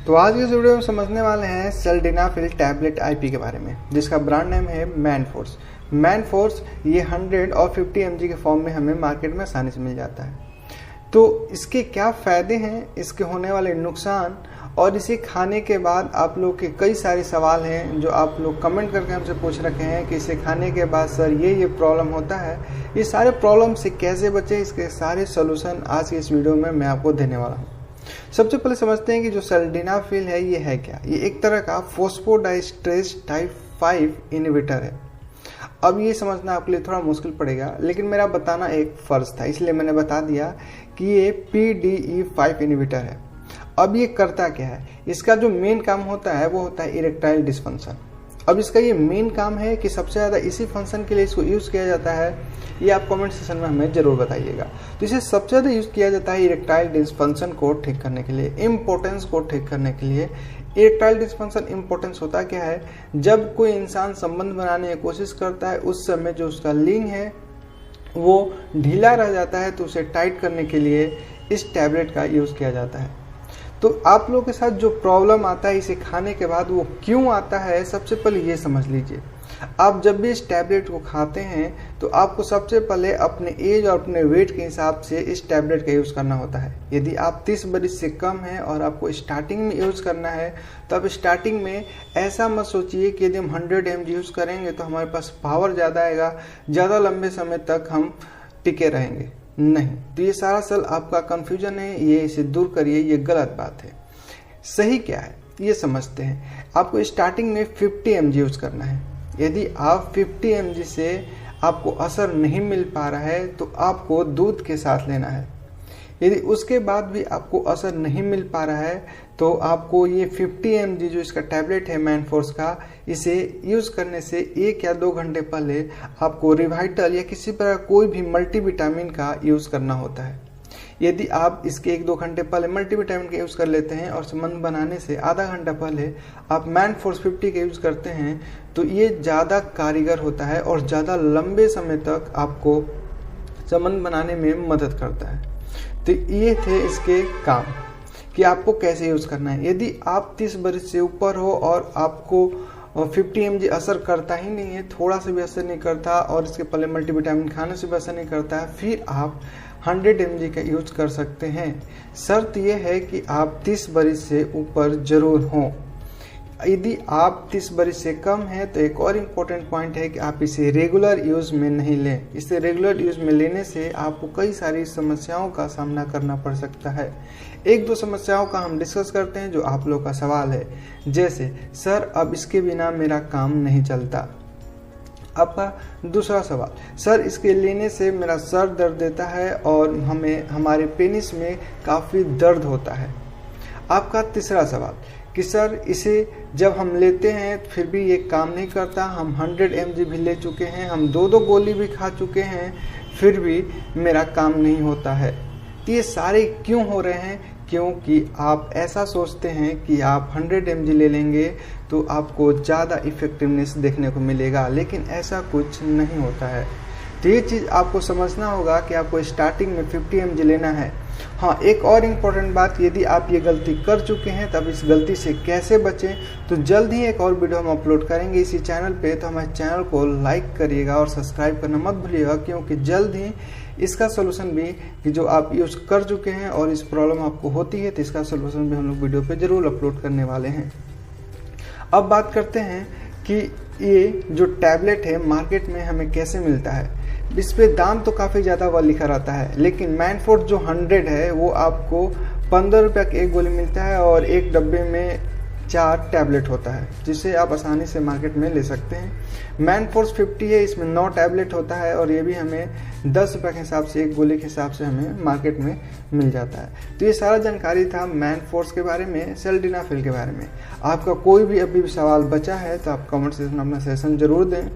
तो आज की इस वीडियो में समझने वाले हैं सिल्डेनाफिल टैबलेट आईपी के बारे में, जिसका ब्रांड नेम है मैनफोर्स। मैनफोर्स ये 100 और 50 mg के फॉर्म में हमें मार्केट में आसानी से मिल जाता है। तो इसके क्या फ़ायदे हैं, इसके होने वाले नुकसान और इसे खाने के बाद आप लोग के कई सारे सवाल हैं जो आप लोग कमेंट करके हमसे पूछ रखे हैं कि इसे खाने के बाद सर ये प्रॉब्लम होता है। ये सारे प्रॉब्लम से कैसे बचें, इसके सारे सोल्यूशन आज की इस वीडियो में मैं आपको देने वाला हूँ। सबसे पहले समझते हैं कि जो सिल्डेनाफिल है ये है क्या। ये एक तरह का फॉस्फोडाइस्ट्रेस टाइप 5 इनहिबिटर है। अब ये समझना आपके लिए थोड़ा मुश्किल पड़ेगा, लेकिन मेरा बताना एक फ़र्ज था, इसलिए मैंने बता दिया कि ये PDE5 इनहिबिटर है। अब ये करता क्या है, इसका जो मेन काम होता है वो होता है इरेक्टाइल डिस्फंक्शन। अब इसका ये मेन काम है कि सबसे ज़्यादा इसी फंक्शन के लिए इसको यूज़ किया जाता है, ये आप कमेंट सेक्शन में हमें ज़रूर बताइएगा। तो इसे सबसे ज़्यादा यूज़ किया जाता है इरेक्टाइल डिस्फंक्शन को ठीक करने के लिए, इम्पोर्टेंस को ठीक करने के लिए। इरेक्टाइल डिस्फंक्शन इम्पोर्टेंस होता क्या है, जब कोई इंसान संबंध बनाने की कोशिश करता है उस समय जो उसका लिंग है वो ढीला रह जाता है, तो उसे टाइट करने के लिए इस टैबलेट का यूज़ किया जाता है। तो आप लोगों के साथ जो प्रॉब्लम आता है इसे खाने के बाद वो क्यों आता है, सबसे पहले ये समझ लीजिए। आप जब भी इस टैबलेट को खाते हैं तो आपको सबसे पहले अपने एज और अपने वेट के हिसाब से इस टैबलेट का यूज़ करना होता है। यदि आप 30 बरस से कम हैं और आपको स्टार्टिंग में यूज़ करना है तो आप स्टार्टिंग में ऐसा मत सोचिए कि यदि हम 100 mg यूज़ करेंगे तो हमारे पास पावर ज़्यादा आएगा, ज़्यादा लंबे समय तक हम टिके रहेंगे। नहीं, तो ये सारा सल आपका कंफ्यूजन है, ये इसे दूर करिए, ये गलत बात है। सही क्या है ये समझते हैं। आपको स्टार्टिंग में 50 mg यूज़ करना है। यदि आप 50 mg से आपको असर नहीं मिल पा रहा है तो आपको दूध के साथ लेना है। यदि उसके बाद भी आपको असर नहीं मिल पा रहा है तो आपको ये 50 mg जो इसका टैबलेट है मैनफोर्स का, इसे यूज़ करने से 1 या 2 घंटे पहले आपको रिवाइटल या किसी प्रकार कोई भी मल्टीविटामिन का यूज़ करना होता है। यदि आप इसके 1-2 घंटे पहले मल्टीविटामिन का यूज़ कर लेते हैं और संबंध बनाने से आधा घंटा पहले आप मैनफोर्स 50 का यूज़ करते हैं तो ये ज़्यादा कारीगर होता है और ज़्यादा लंबे समय तक आपको संबंध बनाने में मदद करता है। तो ये थे इसके काम कि आपको कैसे यूज़ करना है। यदि आप 30 बरस से ऊपर हो और आपको 50 mg असर करता ही नहीं है, थोड़ा सा भी असर नहीं करता और इसके पहले मल्टीविटामिन खाने से भी असर नहीं करता है, फिर आप 100 mg का यूज कर सकते हैं। शर्त यह है कि आप 30 बरस से ऊपर ज़रूर हों। यदि आप 30 बरस से कम हैं तो एक और इम्पोर्टेंट पॉइंट है कि आप इसे रेगुलर यूज़ में नहीं लें। इसे रेगुलर यूज़ में लेने से आपको कई सारी समस्याओं का सामना करना पड़ सकता है। 1-2 समस्याओं का हम डिस्कस करते हैं जो आप लोग का सवाल है, जैसे सर अब इसके बिना मेरा काम नहीं चलता। आपका दूसरा सवाल, सर इसके लेने से मेरा सर दर्द देता है और हमारे पेनिस में काफ़ी दर्द होता है। आपका तीसरा सवाल कि सर इसे जब हम लेते हैं फिर भी ये काम नहीं करता, हम 100 mg भी ले चुके हैं, हम 2-2 गोली भी खा चुके हैं, फिर भी मेरा काम नहीं होता है। तो ये सारे क्यों हो रहे हैं? क्योंकि आप ऐसा सोचते हैं कि आप 100 mg ले लेंगे तो आपको ज़्यादा इफ़ेक्टिवनेस देखने को मिलेगा, लेकिन ऐसा कुछ नहीं होता है। तो ये चीज़ आपको समझना होगा कि आपको स्टार्टिंग में 50 mg लेना है। हाँ, एक और इम्पोर्टेंट बात, यदि आप ये गलती कर चुके हैं तब इस गलती से कैसे बचें, तो जल्द ही एक और वीडियो हम अपलोड करेंगे इसी चैनल पे। तो हमारे चैनल को लाइक करिएगा और सब्सक्राइब करना मत भूलिएगा, क्योंकि जल्द ही इसका सोल्यूशन भी कि जो आप यूज़ कर चुके हैं और इस प्रॉब्लम आपको होती है तो इसका सोल्यूशन भी हम लोग वीडियो पे ज़रूर अपलोड करने वाले हैं। अब बात करते हैं कि ये जो टैबलेट है मार्केट में हमें कैसे मिलता है। इस पे दाम तो काफ़ी ज़्यादा वह लिखा रहता है, लेकिन मैनफोर्स जो 100 है वो आपको 15 रुपये का एक गोली मिलता है और एक डब्बे में 4 टैबलेट होता है, जिसे आप आसानी से मार्केट में ले सकते हैं। मैनफोर्स 50 है, इसमें 9 टैबलेट होता है और ये भी हमें 10 रुपये के हिसाब से, एक गोली के हिसाब से हमें मार्केट में मिल जाता है। तो ये सारा जानकारी था मैनफोर्स के बारे में, सिल्डेनाफिल के बारे में। आपका कोई भी अभी भी सवाल बचा है तो आप कमेंट सेक्शन में अपना सजेशन जरूर दें।